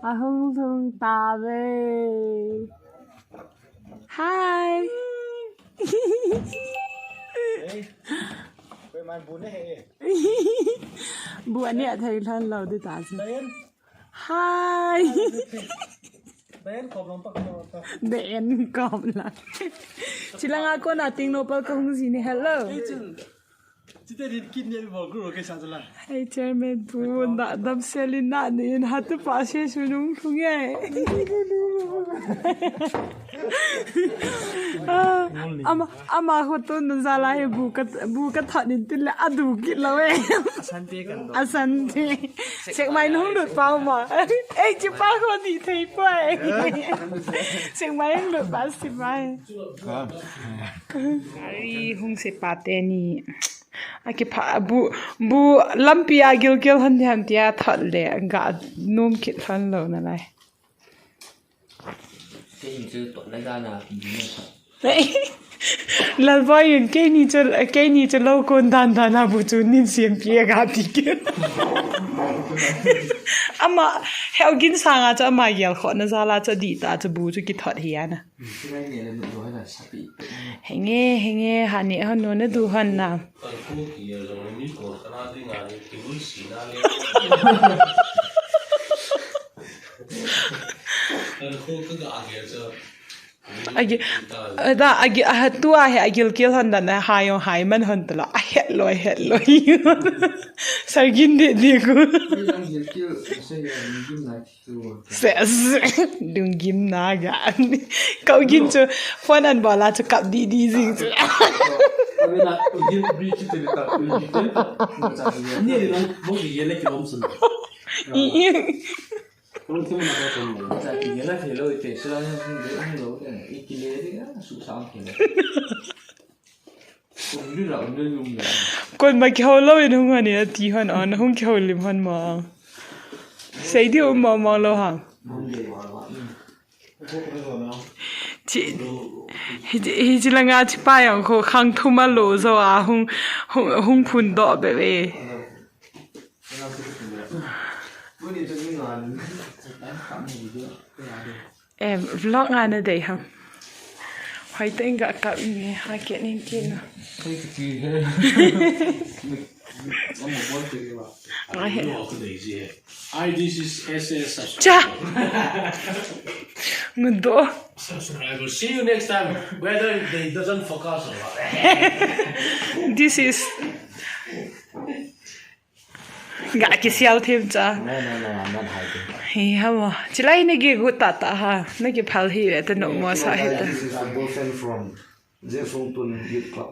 ahung thung ta ve. Hi. Buat ni thầy thân lâu đi ta chứ. Hi. Đen cọp là. Chỉ là ngã con nào tiếng nộp công gì nè hello. Hey chairman tu nak dam selina ni hatu pashe sunung sungai. Ama hoto nuzala he buka thonin tin la adu kit lawe. Asante. Sek mai nung được bao mà. Ê chỉ ba con thì thấy phải. Sek mai nung được ba si mai. Ai hung se pate ni. Aki pa bu lampi agil han tia thot le ga nom kit han lo na lai cái gì chứ tuần này ra là là voi yin cái ni cho lâu con dan na bu chu nin siam pia ga ti ke ama hel gin sanga cha ma yel kho na za la cha di ta cha bu chu ki thot hiya na henge hani han no na du han na agi tua he agil kil han da na hayo hai man han tla het loi sargin de ku đừng gim na ga cậu gin cho phone an bala cho cặp đi zing cho không thêm một cái phần nữa là chỉ là thể lôi thể sơ không lâu cái này ít kia đấy á sụt sao thì cũng như là ông đưa luôn rồi còn mà kéo lâu thì không anh ấy tí hơn anh không kéo lim hơn mà xây đi ôm mà lâu hàng chị chỉ là ngã chỉ bay ông cô khang thu mà lâu rồi à hung phun đỏ bé bé em vlog ngàn ở đây hả? Hoài tên gặp cặp này hai kiện nên kia nào. This is SS. Cha. Mình đổ. Subscriber. See you next time. Whether they doesn't focus or what. This is. Gã cái siêu thêm cha. no I'm not hiding Hey how chỉ lấy này cái gút ta ha này cái phal hi để tao nộp mua sao hết ta. This is a boyfriend from Zefungtun Youth Club.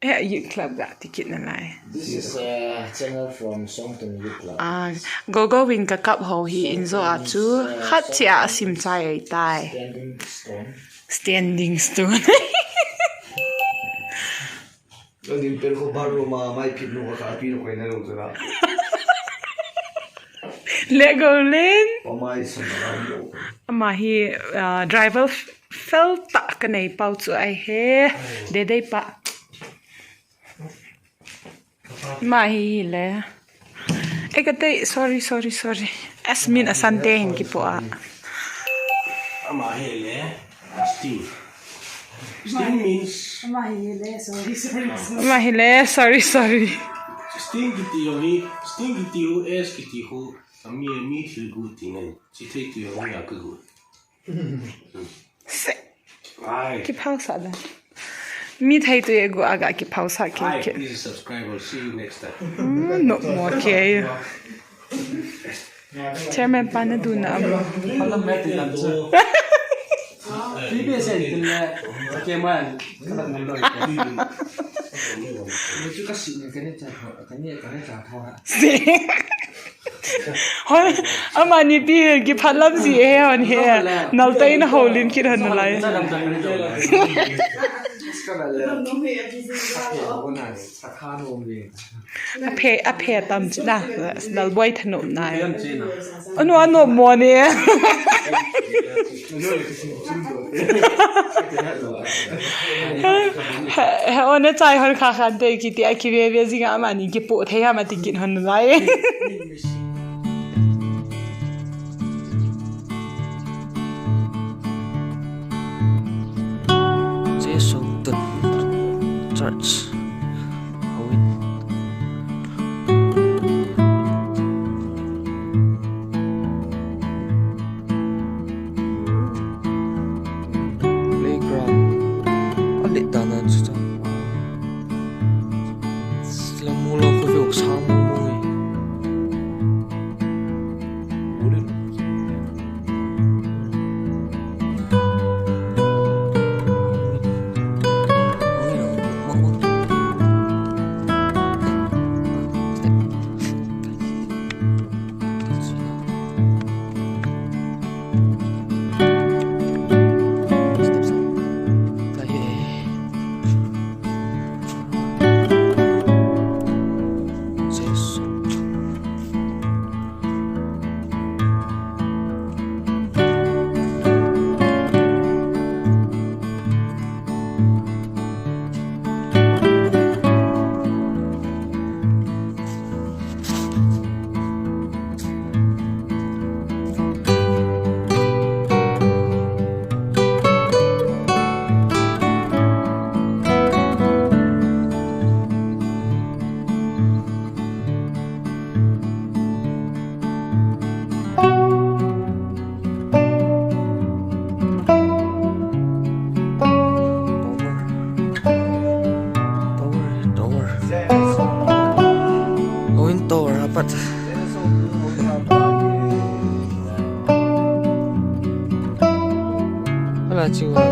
Youth club gã ticket này lại. this is a channel from Songton Youth Club go win ka cup ho hi in zo a chu khat chia sim chai ai tai standing stone Lo din pero ko baro ma mai pit no ka pi no ko na ro zara. let go lên O mai sa na ro. mà hi driver fell ta cái này bao chu ai he để đây pa mà hi le cái tay sorry asmin asante hin ki po a Ama hele. Sting. Sting means mà hi le sorry sting kiti yoni. Sting kiti hu es kiti hu. Ami mi thil gu ting ai. Chi thei tu yong ya ku gu. Ai. cái phao sa da mi thấy tụi ego aga cái phao sa Hi, cái this is subscriber. See you next time. no more okay chairman pan du na amo Alam mẹ thì làm sao khi bây giờ thì là cái mà các bạn muốn nói chứ các sự cái này chả thôi Hoi, ama ni bi ki phalam ji he on he. Nal tai na holin ki ran lai. A phe tam chi na. Nal boy thanom nai. Ano mo ni. Ha on chai hon kha khan te ki ti a ki ve ji ga ma ni ki po the ha ma ti kin hon lai. chiwa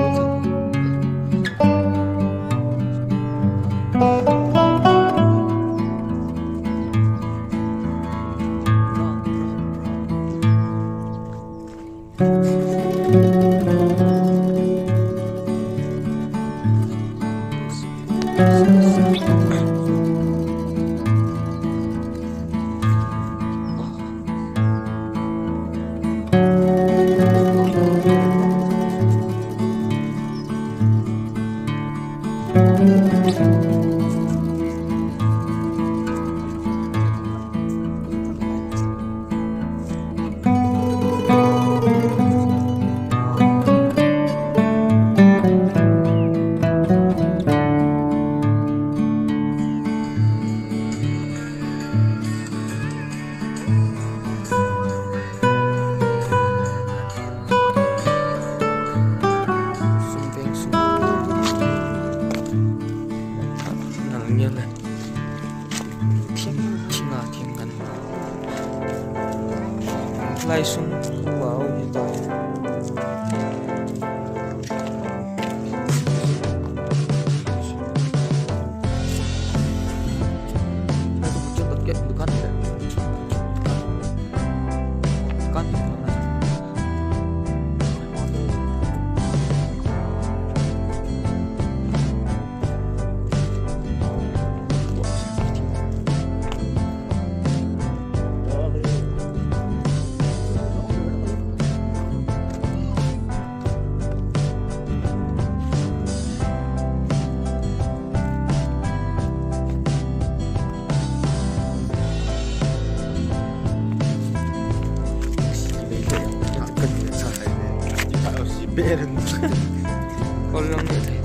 lai sung wow như vậy chưa được kết được con Beren. Kolong ini.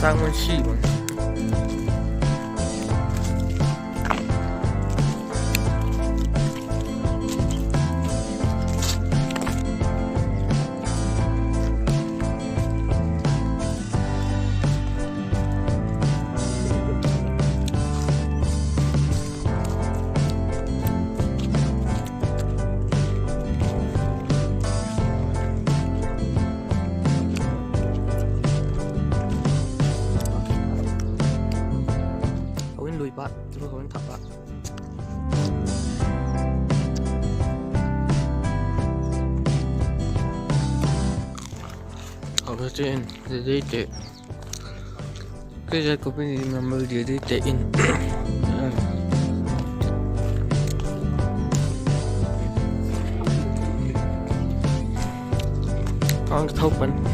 Tangan sih bang. Lùi bạn, chúng tôi thẳng bạn. Ở trên dây tệ, cái dây của bên này mà mở dây tệ in. Con thâu bắn.